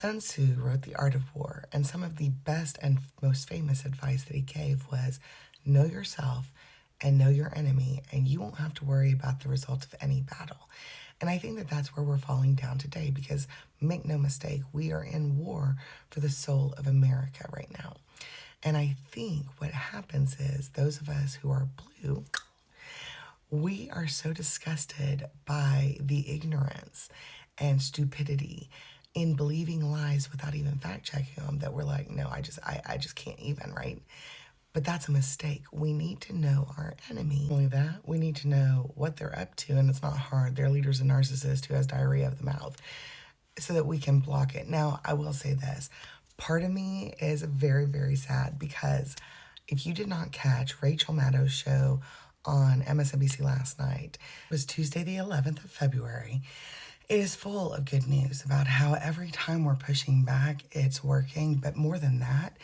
Sun Tzu wrote The Art of War, and some of the best and most famous advice that he gave was know yourself and know your enemy, and you won't have to worry about the results of any battle. And I think that that's where we're falling down today because make no mistake, we are in war for the soul of America right now. And I think what happens is those of us who are blue, we are so disgusted by the ignorance and stupidity in believing lies without even fact checking them that we're like, no, I just can't even, right? But that's a mistake. We need to know our enemy. Not only that, we need to know what they're up to, and it's not hard. Their leader's a narcissist who has diarrhea of the mouth, so that we can block it. Now, I will say this. Part of me is very, very sad because if you did not catch Rachel Maddow's show on MSNBC last night, it was Tuesday, the 11th of February. It is full of good news about how every time we're pushing back, it's working. But more than that,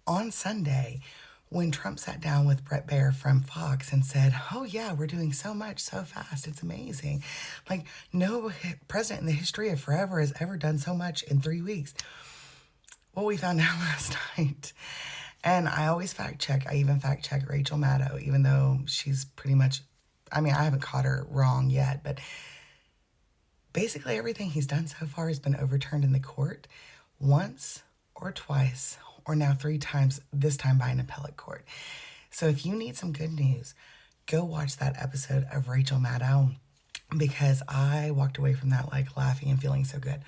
on Sunday, when Trump sat down with Brett Baer from Fox and said, oh, yeah, we're doing so much so fast. It's amazing. Like, no president in the history of forever has ever done so much in 3 weeks. Well, we found out last night. And I always fact check. I even fact check Rachel Maddow, even though she's pretty much, I mean, I haven't caught her wrong yet, but basically everything he's done so far has been overturned in the court once or twice or now 3 times, this time by an appellate court. So if you need some good news, go watch that episode of Rachel Maddow because I walked away from that like laughing and feeling so good.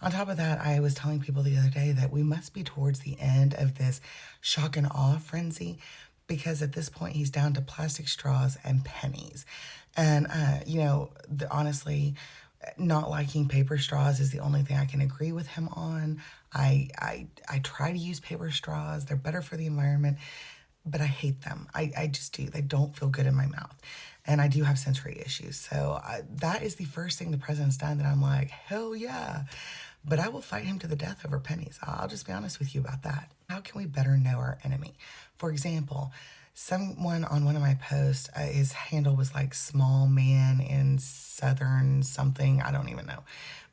On top of that, I was telling people the other day that we must be towards the end of this shock and awe frenzy because at this point he's down to plastic straws and pennies. And, honestly, not liking paper straws is the only thing I can agree with him on. I try to use paper straws. They're better for the environment, but I hate them. I just do. They don't feel good in my mouth. And I do have sensory issues. So that is the first thing the president's done that I'm like, hell yeah. But I will fight him to the death over pennies. I'll just be honest with you about that. How can we better know our enemy? For example, someone on one of my posts, his handle was like small man in southern something. I don't even know.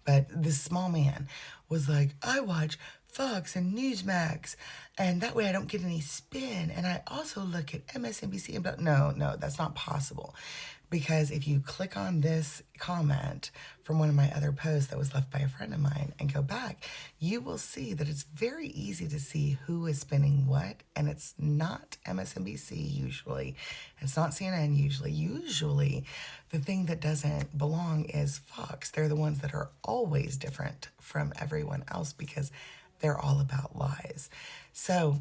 But this small man was like, I watch Fox and Newsmax, and that way I don't get any spin. And I also look at MSNBC and no, that's not possible. Because if you click on this comment from one of my other posts that was left by a friend of mine and go back, you will see that it's very easy to see who is spinning what, and it's not MSNBC usually. It's not CNN usually. Usually, the thing that doesn't belong is Fox. They're the ones that are always different from everyone else because they're all about lies. So,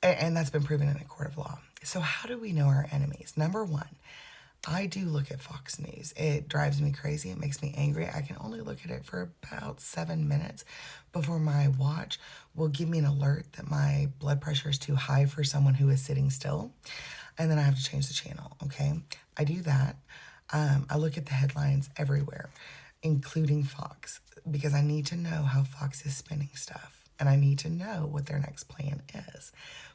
and that's been proven in a court of law. So how do we know our enemies? Number one, I do look at Fox News. It drives me crazy. It makes me angry. I can only look at it for about 7 minutes before my watch will give me an alert that my blood pressure is too high for someone who is sitting still. And then I have to change the channel, okay? I do that. I look at the headlines everywhere, including Fox, because I need to know how Fox is spinning stuff. And I need to know what their next plan is.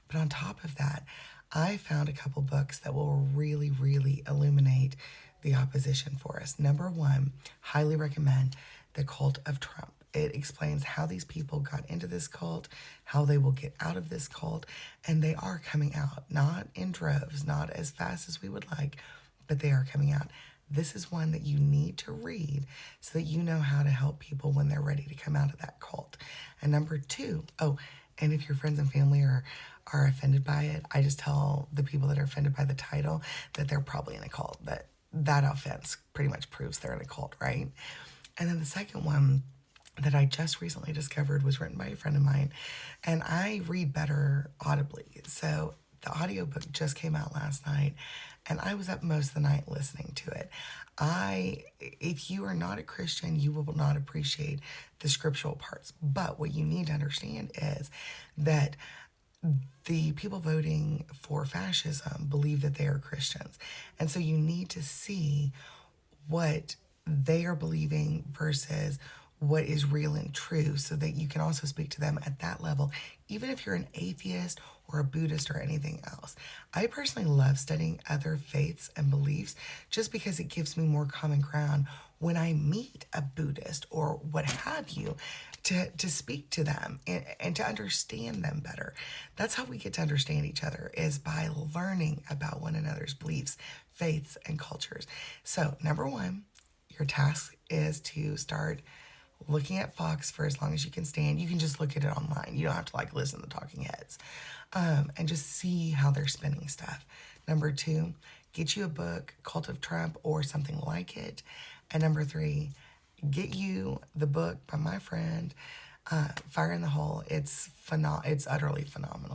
But on top of that, I found a couple books that will really, really illuminate the opposition for us. Number one, highly recommend The Cult of Trump. It explains how these people got into this cult, how they will get out of this cult, and they are coming out, not in droves, not as fast as we would like, but they are coming out. This is one that you need to read so that you know how to help people when they're ready to come out of that cult. And number two, and if your friends and family are offended by it, I just tell the people that are offended by the title that they're probably in a cult. That offense pretty much proves they're in a cult, right? And then the second one that I just recently discovered was written by a friend of mine, and I read better audibly. So the audiobook just came out last night, and I was up most of the night listening to it. If you are not a Christian, you will not appreciate the scriptural parts. But what you need to understand is that the people voting for fascism believe that they are Christians. And so you need to see what they are believing versus what is real and true so that you can also speak to them at that level, even if you're an atheist or a Buddhist or anything else. I personally love studying other faiths and beliefs just because it gives me more common ground when I meet a Buddhist or what have you to speak to them and to understand them better. That's how we get to understand each other, is by learning about one another's beliefs, faiths, and cultures. So, number one, your task is to start looking at Fox for as long as you can stand. You can just look at it online. You don't have to like listen to talking heads, and just see how they're spinning stuff. Number two, get you a book, Cult of Trump, or something like it. And number three, get you the book by my friend, Fire in the Hole. It's utterly phenomenal.